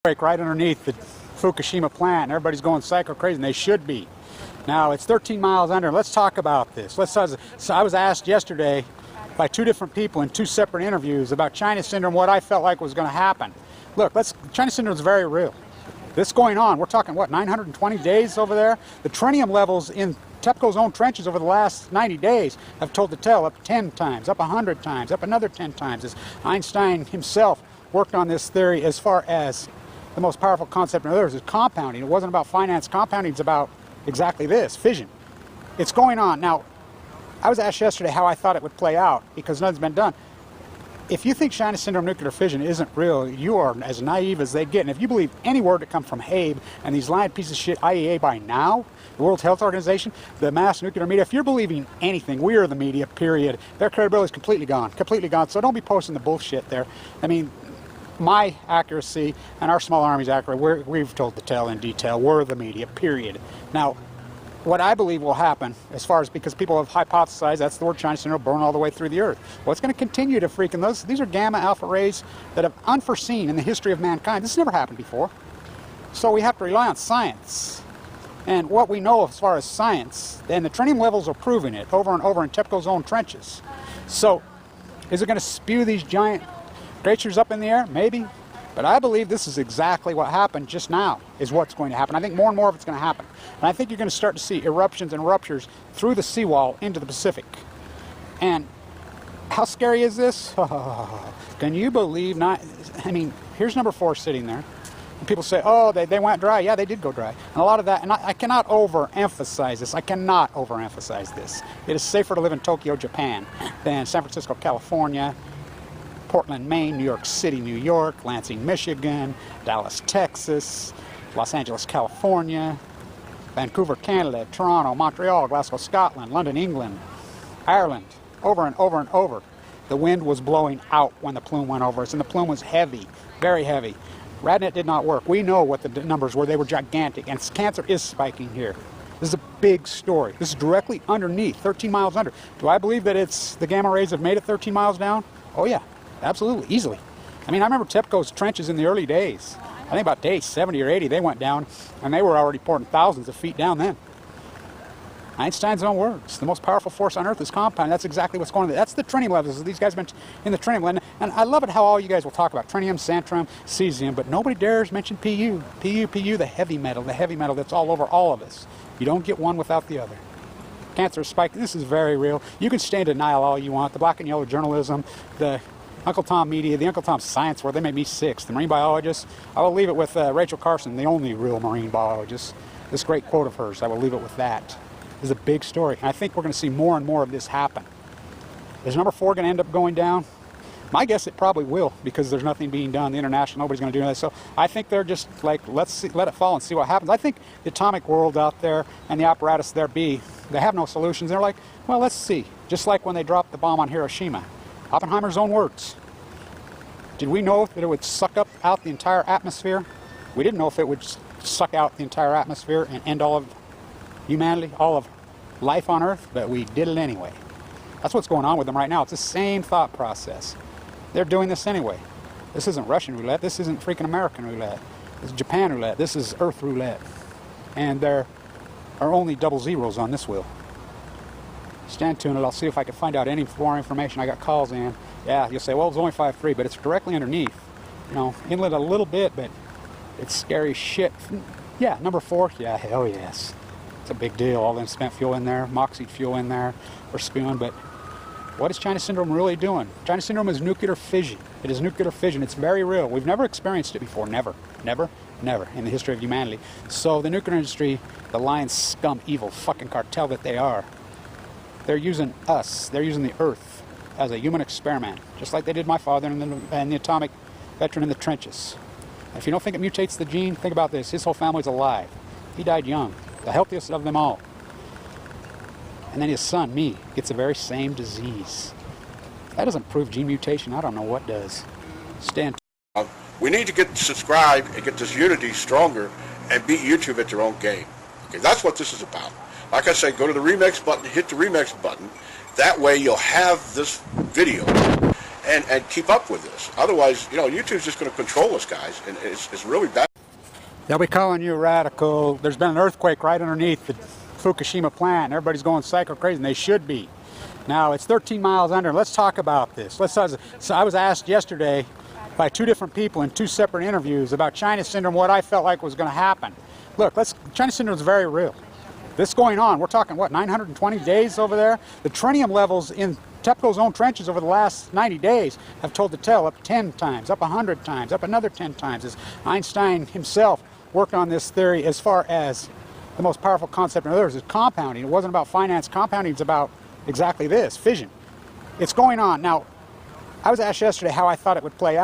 break right underneath the Fukushima plant. Everybody's going psycho crazy, and they should be. Now, it's 13 miles under. Let's talk about this. So I was asked yesterday by two different people in two separate interviews about China syndrome, what I felt like was going to happen. Look, China syndrome is very real. This is going on. We're talking, what, 920 days over there? The tritium levels in TEPCO's own trenches over the last 90 days have told the tale, up 10 times, up 100 times, up another 10 times. As Einstein himself worked on this theory as far as the most powerful concept in others is compounding. It wasn't about finance. Compounding is about exactly this, fission. It's going on. Now, I was asked yesterday how I thought it would play out because nothing's been done. If you think China syndrome nuclear fission isn't real, you are as naive as they get. And if you believe any word that comes from Habe and these lying pieces of shit IAEA by now, the World Health Organization, the mass nuclear media, if you're believing anything, we are the media, period. Their credibility is completely gone, completely gone. So don't be posting the bullshit there. I mean, my accuracy and our small army's accuracy, we've told the tale in detail. We're the media, period. Now, what I believe will happen, as far as because people have hypothesized, that's the word China syndrome, burn all the way through the earth. Well, it's going to continue to freaking these are gamma alpha rays that have unforeseen in the history of mankind. This has never happened before. So we have to rely on science. And what we know as far as science, and the tritium levels are proving it over and over in TEPCO's own trenches. So is it going to spew these giant glaciers up in the air? Maybe. But I believe this is exactly what happened just now, is what's going to happen. I think more and more of it's going to happen. And I think you're going to start to see eruptions and ruptures through the seawall into the Pacific. And how scary is this? Can you believe not? I mean, here's number 4 sitting there. And people say, oh, they went dry. Yeah, they did go dry. And a lot of that, and I cannot overemphasize this. I cannot overemphasize this. It is safer to live in Tokyo, Japan than San Francisco, California, Portland, Maine, New York City, New York, Lansing, Michigan, Dallas, Texas, Los Angeles, California, Vancouver, Canada, Toronto, Montreal, Glasgow, Scotland, London, England, Ireland, over and over and over. The wind was blowing out when the plume went over us, and the plume was heavy, very heavy. Radnet did not work. We know what the numbers were. They were gigantic, and cancer is spiking here. This is a big story. This is directly underneath, 13 miles under. Do I believe that it's the gamma rays have made it 13 miles down? Oh, yeah. Absolutely, easily. I mean, I remember TEPCO's trenches in the early days. I think about day 70 or 80, they went down, and they were already pouring thousands of feet down then. Einstein's own words, the most powerful force on Earth is compound. That's exactly what's going on. That's the tritium levels. These guys mentioned in the tritium. And I love it how all you guys will talk about tritium, xantrum, cesium, but nobody dares mention Pu. Pu, the heavy metal that's all over all of us. You don't get one without the other. Cancer spike, this is very real. You can stay in denial all you want. The black and yellow journalism, the Uncle Tom media, the Uncle Tom science world, they made me sick. The marine biologist, I will leave it with Rachel Carson, the only real marine biologist. This great quote of hers, I will leave it with that. This is a big story. And I think we're going to see more and more of this happen. Is number 4 going to end up going down? My guess it probably will, because there's nothing being done. The international, nobody's going to do that. So I think they're just like, let it fall and see what happens. I think the atomic world out there and the apparatus there be, they have no solutions. They're like, well, let's see. Just like when they dropped the bomb on Hiroshima. Oppenheimer's own words. Did we know that it would suck out the entire atmosphere? We didn't know if it would suck out the entire atmosphere and end all of humanity, all of life on Earth, but we did it anyway. That's what's going on with them right now. It's the same thought process. They're doing this anyway. This isn't Russian roulette. This isn't freaking American roulette. This is Japan roulette. This is Earth roulette. And there are only double zeros on this wheel. Stand tuned, and I'll see if I can find out any more information. I got calls in. Yeah, you'll say, well, it's only 5.3, but it's directly underneath. You know, inlet a little bit, but it's scary shit. Yeah, number 4, yeah, hell yes. It's a big deal. All them spent fuel in there, moxied fuel in there, we're spewing, but what is China syndrome really doing? China syndrome is nuclear fission. It is nuclear fission. It's very real. We've never experienced it before. Never, never, never in the history of humanity. So the nuclear industry, the lying scum, evil fucking cartel that they are, they're using us, they're using the Earth as a human experiment, just like they did my father and the atomic veteran in the trenches. If you don't think it mutates the gene, think about this. His whole family's alive. He died young, the healthiest of them all. And then his son, me, gets the very same disease. That doesn't prove gene mutation. I don't know what does. Stand. We need to get subscribed and get this unity stronger and beat YouTube at their own game. Okay, that's what this is about. Like I said, go to the remix button, hit the remix button. That way you'll have this video and keep up with this. Otherwise, YouTube's just going to control us, guys, and it's really bad. They'll be calling you a radical. There's been an earthquake right underneath the Fukushima plant. Everybody's going psycho crazy, and they should be. Now, it's 13 miles under. Let's talk about this. So I was asked yesterday by two different people in two separate interviews about China syndrome, what I felt like was going to happen. Look, China syndrome is very real. This is going on. We're talking, what, 920 days over there? The tritium levels in TEPCO's own trenches over the last 90 days have told the tale, up 10 times, up 100 times, up another 10 times. As Einstein himself worked on this theory as far as the most powerful concept in others is compounding. It wasn't about finance. Compounding is about exactly this, fission. It's going on. Now, I was asked yesterday how I thought it would play out.